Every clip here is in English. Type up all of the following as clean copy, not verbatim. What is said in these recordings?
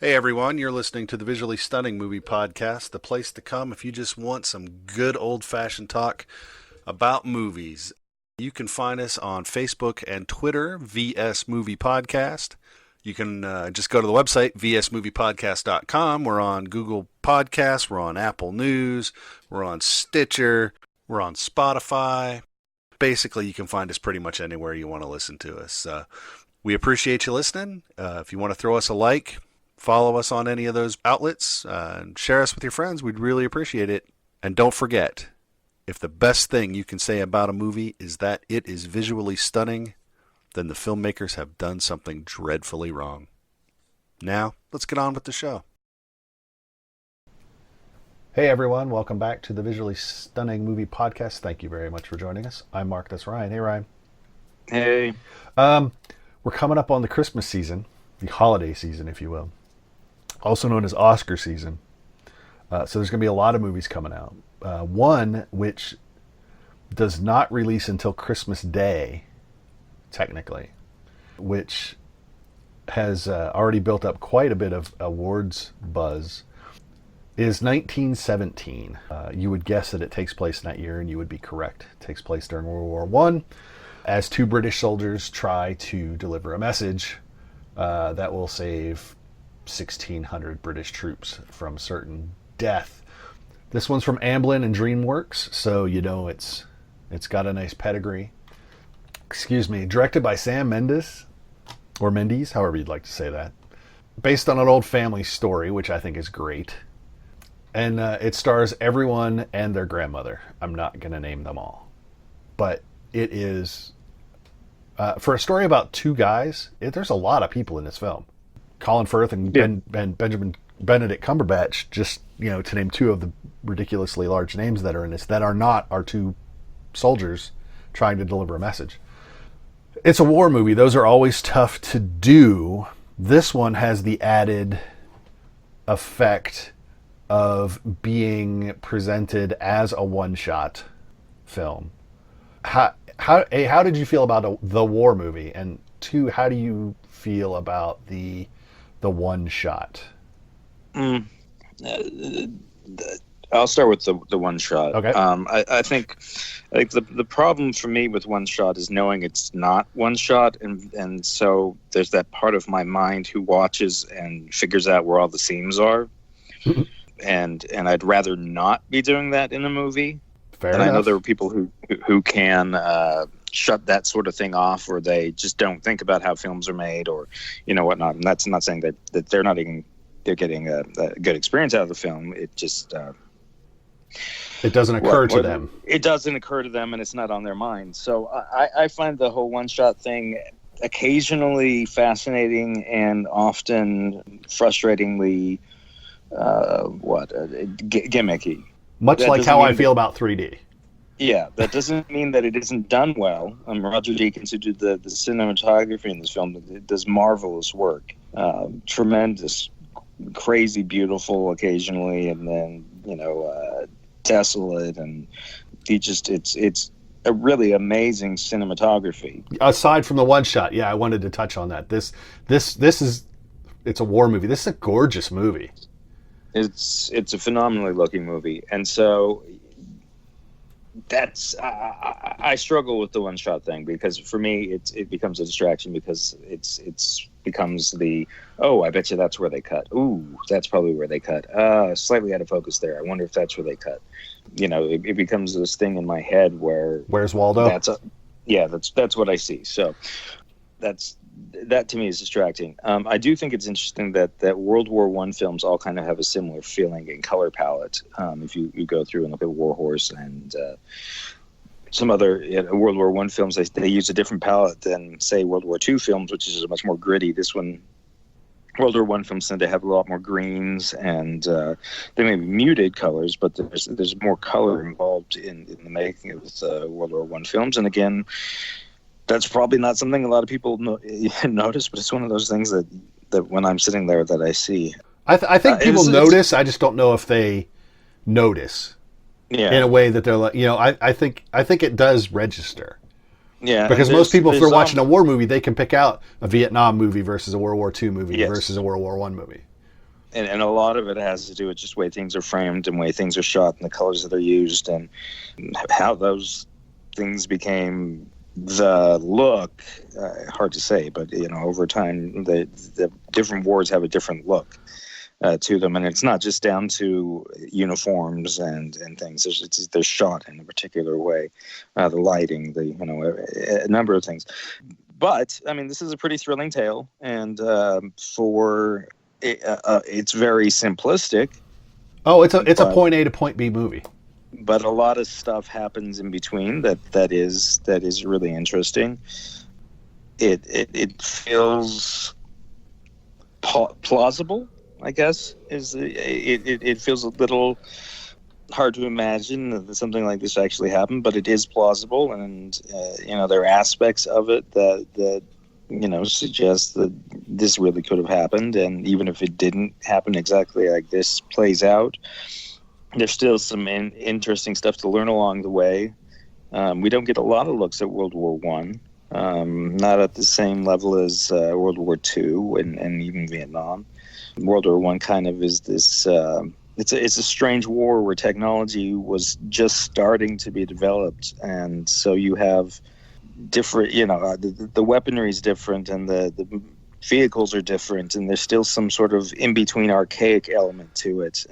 Hey everyone, you're listening to the Visually Stunning Movie Podcast, the place to come if you just want some good old fashioned talk about movies. You can find us on Facebook and Twitter, VS Movie Podcast. You can just go to the website, vsmoviepodcast.com. We're on Google Podcasts, we're on Apple News, we're on Stitcher, we're on Spotify. Basically, you can find us pretty much anywhere you want to listen to us. We appreciate you listening. If you want to throw us a like, follow us on any of those outlets, and share us with your friends. We'd really appreciate it. And don't forget, if the best thing you can say about a movie is that it is visually stunning, then the filmmakers have done something dreadfully wrong. Now, let's get on with the show. Hey everyone, welcome back to the Visually Stunning Movie Podcast. Thank you very much for joining us. I'm Mark, that's Ryan. Hey Ryan. Hey. We're coming up on the Christmas season, the holiday season, if you will, also known as Oscar season. So there's going to be a lot of movies coming out. One which does not release until Christmas Day, technically, which has already built up quite a bit of awards buzz, is 1917. You would guess that it takes place in that year, and you would be correct. It takes place during World War One, as two British soldiers try to deliver a message that will save 1,600 British troops from certain death. This one's from Amblin and DreamWorks, so you know it's got a nice pedigree. Excuse me. Directed by Sam Mendes, or Mendes, however you'd like to say that. Based on an old family story, which I think is great. And it stars everyone and their grandmother. I'm not going to name them all. But it is, for a story about two guys, there's a lot of people in this film. Colin Firth and Benjamin Benedict Cumberbatch, just, to name two of the ridiculously large names that are in this, that are not our two soldiers trying to deliver a message. It's a war movie. Those are always tough to do. This one has the added effect of being presented as a one-shot film. How did you feel about the war movie? And two, how do you feel about the one shot? I'll start with the one shot. Okay. I think the problem for me with one shot is knowing it's not one shot, and so there's that part of my mind who watches and figures out where all the seams are, and I'd rather not be doing that in a movie. Fair and enough. I know there are people who can shut that sort of thing off, or they just don't think about how films are made, or whatnot. And that's not saying that they're getting a good experience out of the film. It just it doesn't occur to them. It doesn't occur to them, and it's not on their mind. So I find the whole one shot thing occasionally fascinating and often frustratingly gimmicky. Much like how I feel about 3D. Yeah, that doesn't mean that it isn't done well. Roger Deakins, who did the cinematography in this film, does marvelous work. Tremendous, crazy, beautiful occasionally, and then desolate, and it's a really amazing cinematography. Aside from the one shot, yeah, I wanted to touch on that. This is, it's a war movie. This is a gorgeous movie. It's a phenomenally looking movie, and so that's I struggle with the one shot thing, because for me it becomes a distraction, because it's becomes the, oh, I bet you that's where they cut. Ooh, that's probably where they cut. Slightly out of focus there. I wonder if that's where they cut. It becomes this thing in my head where, where's Waldo? That's what I see. So that to me is distracting. I do think it's interesting that World War I films all kind of have a similar feeling and color palette. If you go through and look at War Horse and some other World War I films, they use a different palette than, say, World War II films, which is much more gritty. This one, World War I films tend to have a lot more greens, and they may be muted colors, but there's more color involved in the making of World War I films. And again, that's probably not something a lot of people notice, but it's one of those things that when I'm sitting there that I see. I think people notice. I just don't know if they notice in a way that they're like, I think it does register. Yeah, because most people, if they're watching a war movie, they can pick out a Vietnam movie versus a World War II movie versus a World War I movie. and a lot of it has to do with just the way things are framed and the way things are shot and the colors that are used and how those things became the look. Hard to say, but over time the different wars have a different look to them, and it's not just down to uniforms and things. They're shot in a particular way, the lighting, a number of things. But I mean, this is a pretty thrilling tale, and it's very simplistic. Oh, it's a point A to point B movie. But a lot of stuff happens in between that is really interesting. It feels plausible, I guess. It feels a little hard to imagine that something like this actually happened, but it is plausible, and there are aspects of it that suggest that this really could have happened, and even if it didn't happen exactly like this plays out, there's still some interesting stuff to learn along the way. We don't get a lot of looks at World War One, not at the same level as World War Two and even Vietnam. World War One kind of is this. It's a strange war where technology was just starting to be developed, and so you have different. The weaponry is different, and the vehicles are different, and there's still some sort of in between archaic element to it.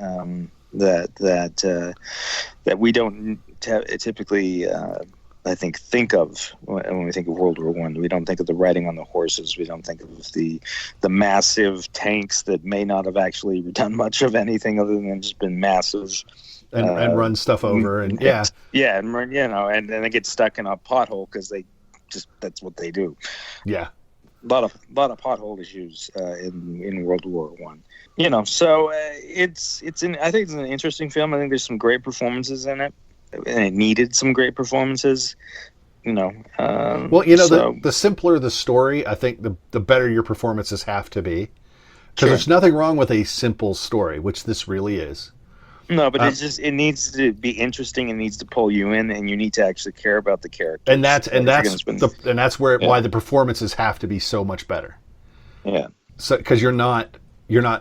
That we don't typically, I think of when we think of World War One. We don't think of the riding on the horses. We don't think of the massive tanks that may not have actually done much of anything other than just been massive and run stuff over and and they get stuck in a pothole because that's what they do. Yeah. A lot of pothole issues in World War One. So I think it's an interesting film. I think there's some great performances in it, and it needed some great performances. The simpler the story, I think the better your performances have to be, because there's nothing wrong with a simple story, which this really is. No, but it needs to be interesting. It needs to pull you in, and you need to actually care about the characters. And that's why the performances have to be so much better. Yeah. So because you're not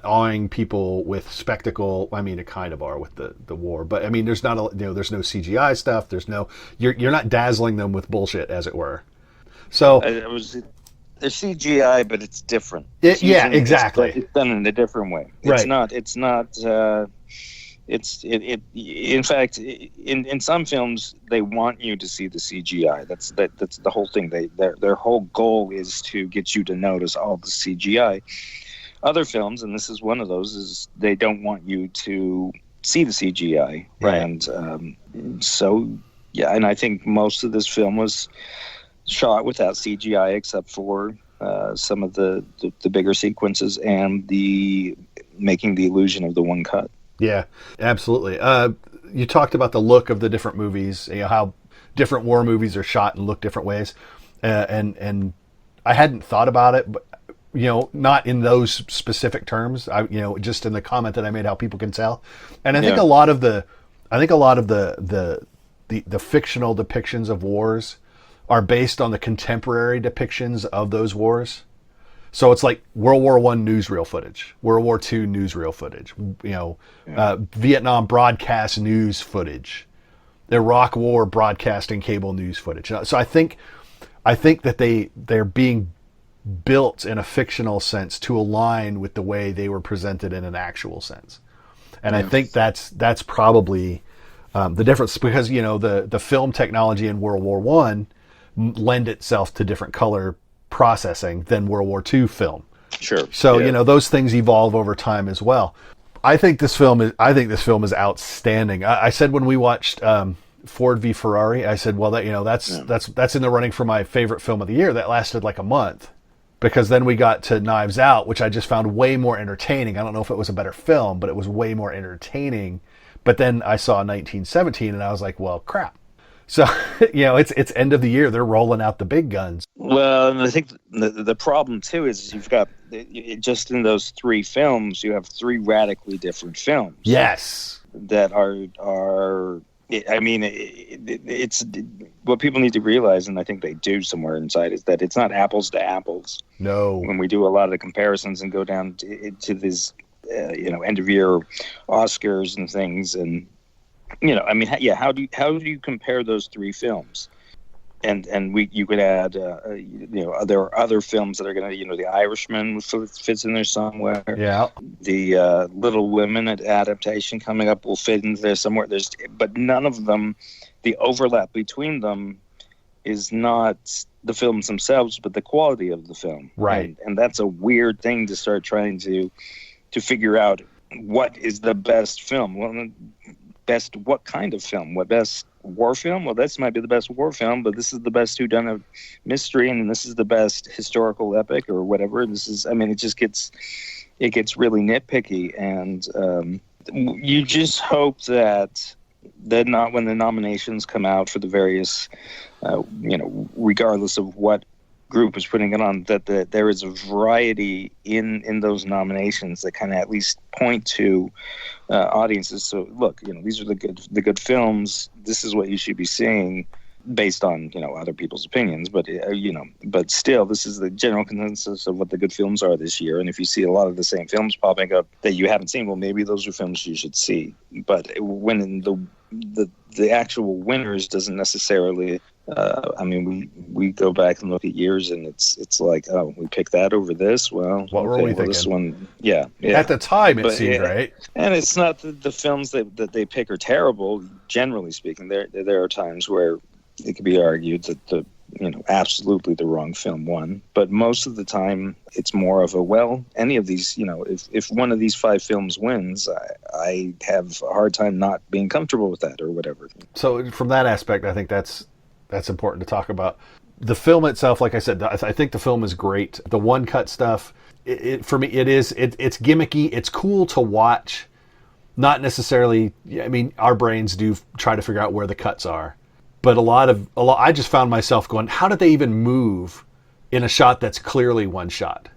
awing people with spectacle. I mean, it kind of are with the war, but I mean, there's not there's no CGI stuff. You're not dazzling them with bullshit, as it were. So there's CGI, but it's different. Exactly. It's done in a different way. It's not. In fact, in some films they want you to see the CGI. That's the whole thing. Their whole goal is to get you to notice all the CGI. Other films, and this is one of those, is they don't want you to see the CGI. Right. And and I think most of this film was shot without CGI, except for some of the bigger sequences and the making the illusion of the one cut. Yeah, absolutely. You talked about the look of the different movies, how different war movies are shot and look different ways, and I hadn't thought about it, but not in those specific terms. Just in the comment that I made, how people can tell, and I think a lot of the fictional depictions of wars are based on the contemporary depictions of those wars. So it's like World War I newsreel footage, World War II newsreel footage, Vietnam broadcast news footage, Iraq War broadcasting cable news footage. So I think that they're being built in a fictional sense to align with the way they were presented in an actual sense, and I think that's probably the difference, because the film technology in World War I lend itself to different color processing than World War II film. Sure. So those things evolve over time as well. I think this film is outstanding. I said when we watched Ford v Ferrari, I said, well, that's in the running for my favorite film of the year. That lasted like a month, because then we got to Knives Out, which I just found way more entertaining. I don't know if it was a better film, but it was way more entertaining. But then I saw 1917, and I was like, well, crap. So, it's end of the year. They're rolling out the big guns. Well, and I think the problem, too, is you've got, just in those three films, you have three radically different films. Yes. That are I mean, it's what people need to realize, and I think they do somewhere inside, is that it's not apples to apples. No. When we do a lot of the comparisons and go down to these end of year Oscars and things, and I mean, yeah, how do you compare those three films? And you could add, there are other films that are going to, The Irishman fits in there somewhere. Yeah. The Little Women adaptation coming up will fit in there somewhere. But none of them, the overlap between them is not the films themselves, but the quality of the film. Right. And that's a weird thing to start trying to figure out what is the best film. Well, what kind of film? What best war film? Well, this might be the best war film, but this is the best whodunit mystery, and this is the best historical epic or whatever. It gets really nitpicky, and you just hope that when the nominations come out for the various, regardless of what group is putting it on, that there is a variety in those nominations that kind of at least point to audiences. So look, these are the good films. This is what you should be seeing, based on other people's opinions. But but still, this is the general consensus of what the good films are this year. And if you see a lot of the same films popping up that you haven't seen, well, maybe those are films you should see. But when the actual winners doesn't necessarily. We go back and look at years, and it's like, oh, we picked that over this. Well, what were we thinking? This one, yeah. At the time, it seemed right. And it's not the films that they pick are terrible. Generally speaking, there are times where it could be argued that absolutely the wrong film won. But most of the time, it's more of any of these, if one of these five films wins, I have a hard time not being comfortable with that or whatever. So from that aspect, I think that's important to talk about. The film itself, like I said, I think the film is great. The one cut stuff, for me, it's gimmicky. It's cool to watch. Not necessarily, our brains do try to figure out where the cuts are. But I just found myself going, how did they even move in a shot that's clearly one shot?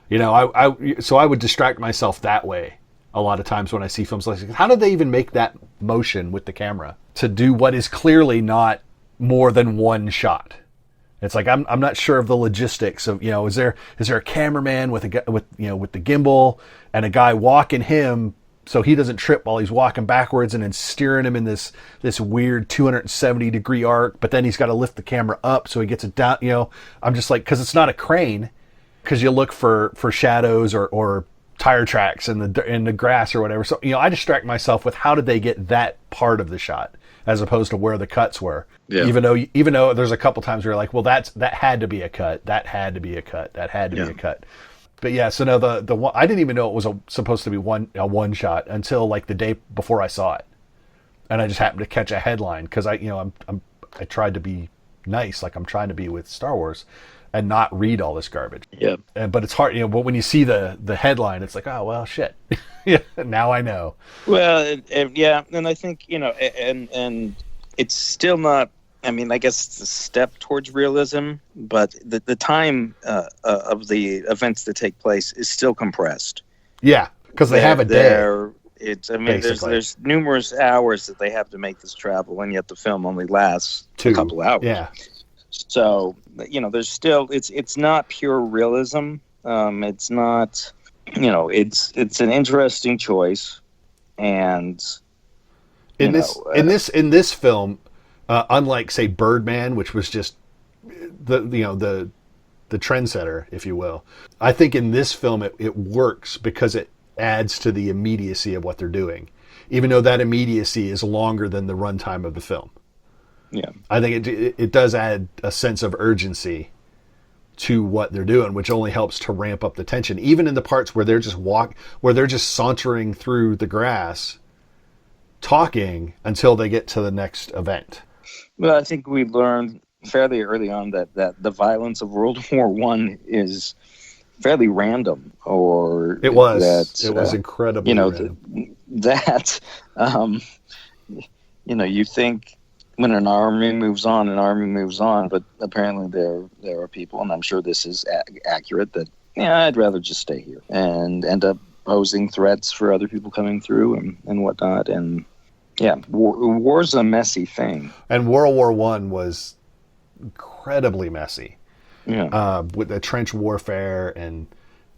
So I would distract myself that way a lot of times when I see films like this. How did they even make that motion with the camera to do what is clearly not more than one shot? It's like I'm not sure of the logistics of is there a cameraman with the gimbal and a guy walking him so he doesn't trip while he's walking backwards, and then steering him in this weird 270 degree arc, but then he's got to lift the camera up so he gets it down. I'm just like, because it's not a crane, because you look for shadows or tire tracks in the grass or whatever. So I distract myself with how did they get that part of the shot, as opposed to where the cuts were. Yeah. Even though there's a couple times where you're like, well, that had to be a cut. That had to be a cut. That had to be a cut. But yeah, so no, the one, I didn't even know it was supposed to be a one shot until like the day before I saw it, and I just happened to catch a headline because I tried to be nice, like I'm trying to be with Star Wars, and not read all this garbage. Yeah. But it's hard, but when you see the headline, it's like, oh well, shit. Yeah, now I know. Well, and I think and it's still not. I guess it's a step towards realism, but the time of the events that take place is still compressed. Yeah, because they have a day. There's numerous hours that they have to make this travel, and yet the film only lasts a couple hours. Yeah. So there's still it's not pure realism. It's not. It's an interesting choice, and in this film. Unlike, say, Birdman, which was just the trendsetter, if you will, I think in this film it works because it adds to the immediacy of what they're doing, even though that immediacy is longer than the runtime of the film. Yeah, I think it does add a sense of urgency to what they're doing, which only helps to ramp up the tension, even in the parts where they're just sauntering through the grass, talking until they get to the next event. Well, I think we learned fairly early on that the violence of World War I is fairly random, or it was incredibly random. You think when an army moves on, but apparently there are people, and I'm sure this is accurate, that I'd rather just stay here and end up posing threats for other people coming through and whatnot. And yeah, war's a messy thing. And World War I was incredibly messy. Yeah. With the trench warfare and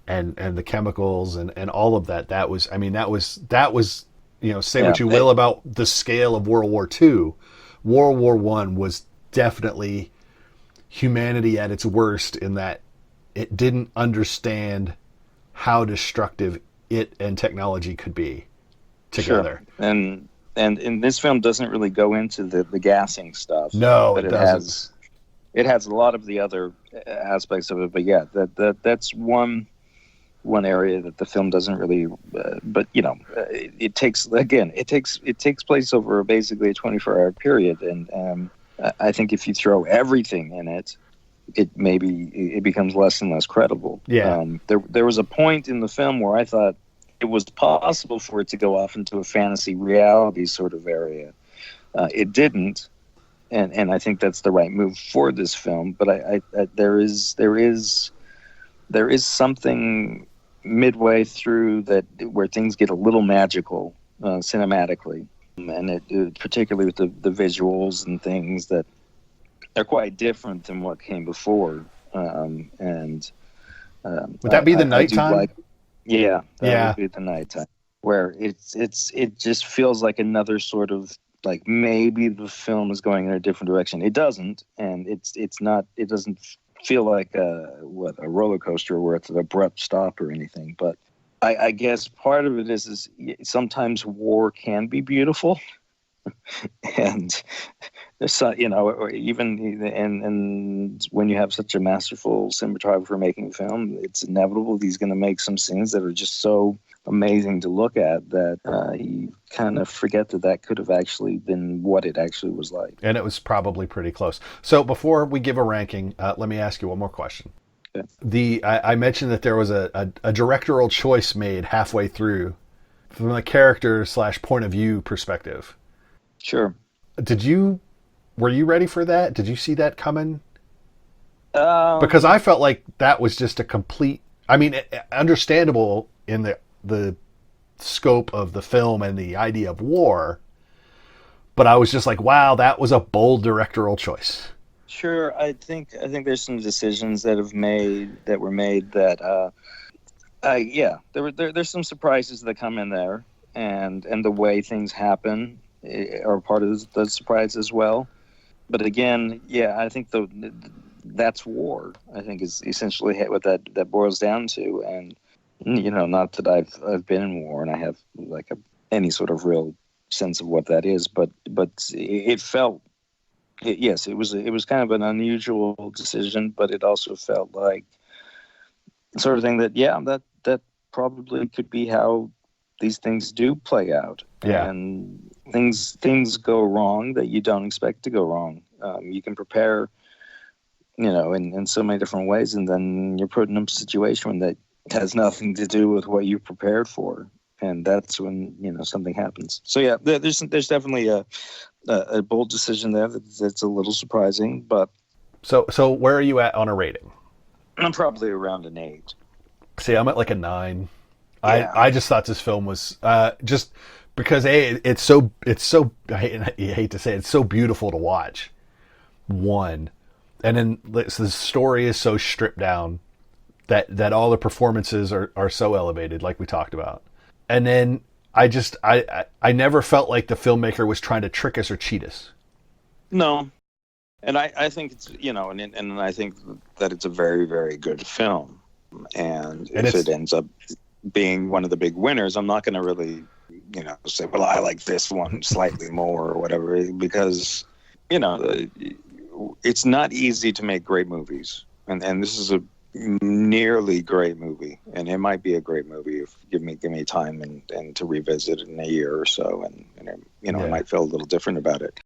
and the chemicals and all of that. That was, I mean, that was, say Yeah, what you will about the scale of World War II. World War One was definitely humanity at its worst in that it didn't understand how destructive it and technology could be together. Sure. And in this film doesn't really go into the gassing stuff. No, but it doesn't. It has a lot of the other aspects of it. But yeah, that's one area that the film doesn't really. But it takes place over basically a 24-hour period, and I think if you throw everything in it, it becomes less and less credible. Yeah. There was a point in the film where I thought it was possible for it to go off into a fantasy reality sort of area. It didn't, and I think that's the right move for this film. But I there is something midway through that where things get a little magical cinematically, and it particularly with the visuals and things that they're quite different than what came before. Would that be the nighttime? Yeah, yeah. Would be the nighttime, where it just feels like another sort of, like, maybe the film is going in a different direction. It doesn't, and it's not. It doesn't feel like a roller coaster where it's an abrupt stop or anything. But I guess part of it is sometimes war can be beautiful. And there's or even and when you have such a masterful cinematographer making a film, it's inevitable he's going to make some scenes that are just so amazing to look at that you kind of forget that could have actually been what it actually was like. And it was probably pretty close. So before we give a ranking, let me ask you one more question. Okay. I mentioned that there was a directorial choice made halfway through from a character / point of view perspective. Sure. Were you ready for that? Did you see that coming? Because I felt like that was just a complete, I mean, understandable in the scope of the film and the idea of war, but I was just like, wow, that was a bold directorial choice. Sure. I think there's some decisions that were made that there's some surprises that come in there, and the way things happen are part of the surprise as well. But again, yeah, I think that's war. I think is essentially what that boils down to. And not that I've been in war and I have like any sort of real sense of what that is, but it felt. Yes, it was kind of an unusual decision, but it also felt like the sort of thing that probably could be how these things do play out. Yeah. And things go wrong that you don't expect to go wrong. You can prepare, in so many different ways, and then you're put in a situation that has nothing to do with what you prepared for, and that's when something happens. So yeah, there's definitely a bold decision there that's a little surprising, but so where are you at on a rating? I'm probably around an 8. See, I'm at like a 9. Yeah. I just thought this film was just because it's so I hate to say it, it's so beautiful to watch. One, and then the story is so stripped down that all the performances are so elevated, like we talked about. And then I never felt like the filmmaker was trying to trick us or cheat us. No, and I think it's and I think that it's a very, very good film. And if it ends up being one of the big winners, I'm not going to really say, well, I like this one slightly more or whatever, because it's not easy to make great movies, and this is a nearly great movie, and it might be a great movie if give me time and to revisit it in a year or so, and I might feel a little different about it.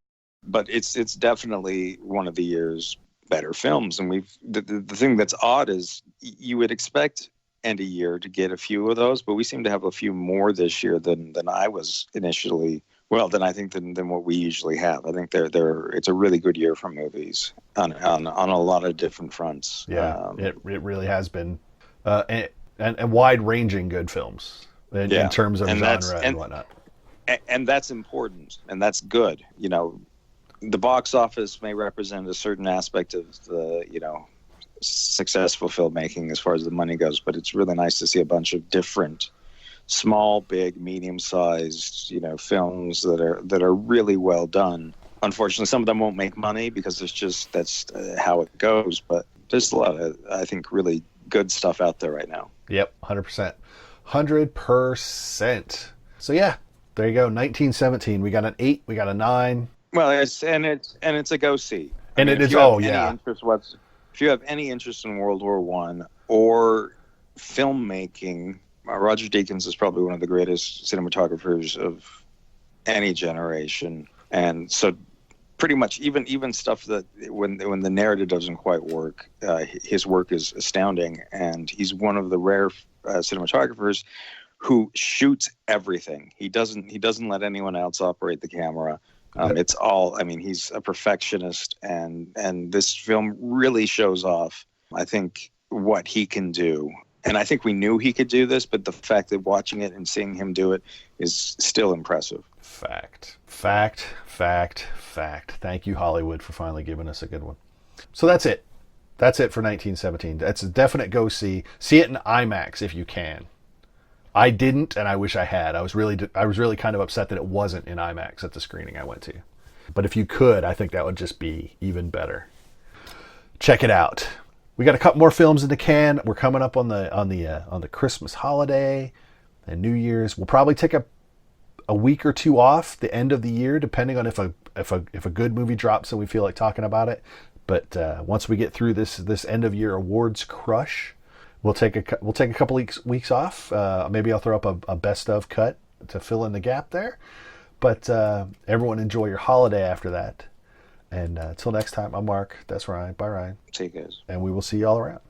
But it's definitely one of the year's better films, and the thing that's odd is you would expect end a year to get a few of those, but we seem to have a few more this year than I was initially. Well, than what we usually have. I think it's a really good year for movies on a lot of different fronts. Yeah, it really has been, and wide ranging good films in terms of genre and whatnot. And that's important, and that's good. The box office may represent a certain aspect of the successful filmmaking as far as the money goes, but it's really nice to see a bunch of different small, big, medium-sized, films that are really well done. Unfortunately, some of them won't make money because that's how it goes. But there's a lot of, I think, really good stuff out there right now. Yep, 100%, 100%. So yeah, there you go. 1917. We got an 8. We got a 9. Well, it's a go see. And it is. If you have any interest in World War I or filmmaking, Roger Deakins is probably one of the greatest cinematographers of any generation. And so pretty much even stuff that when the narrative doesn't quite work, his work is astounding. And he's one of the rare cinematographers who shoots everything. He doesn't let anyone else operate the camera. It's all, he's a perfectionist, and this film really shows off, I think, what he can do. And I think we knew he could do this, but the fact that watching it and seeing him do it is still impressive. Fact. Thank you, Hollywood, for finally giving us a good one. So that's it. That's it for 1917. That's a definite go see. See it in IMAX if you can. I didn't, and I wish I had. I was really kind of upset that it wasn't in IMAX at the screening I went to. But if you could, I think that would just be even better. Check it out. We got a couple more films in the can. We're coming up on the Christmas holiday and New Year's. We'll probably take a week or two off the end of the year, depending on if a good movie drops and we feel like talking about it. But once we get through this end of year awards crush, we'll take a couple weeks off. Maybe I'll throw up a best of cut to fill in the gap there. But everyone enjoy your holiday after that. And until next time, I'm Mark. That's Ryan. Bye, Ryan. See you guys. And we will see you all around.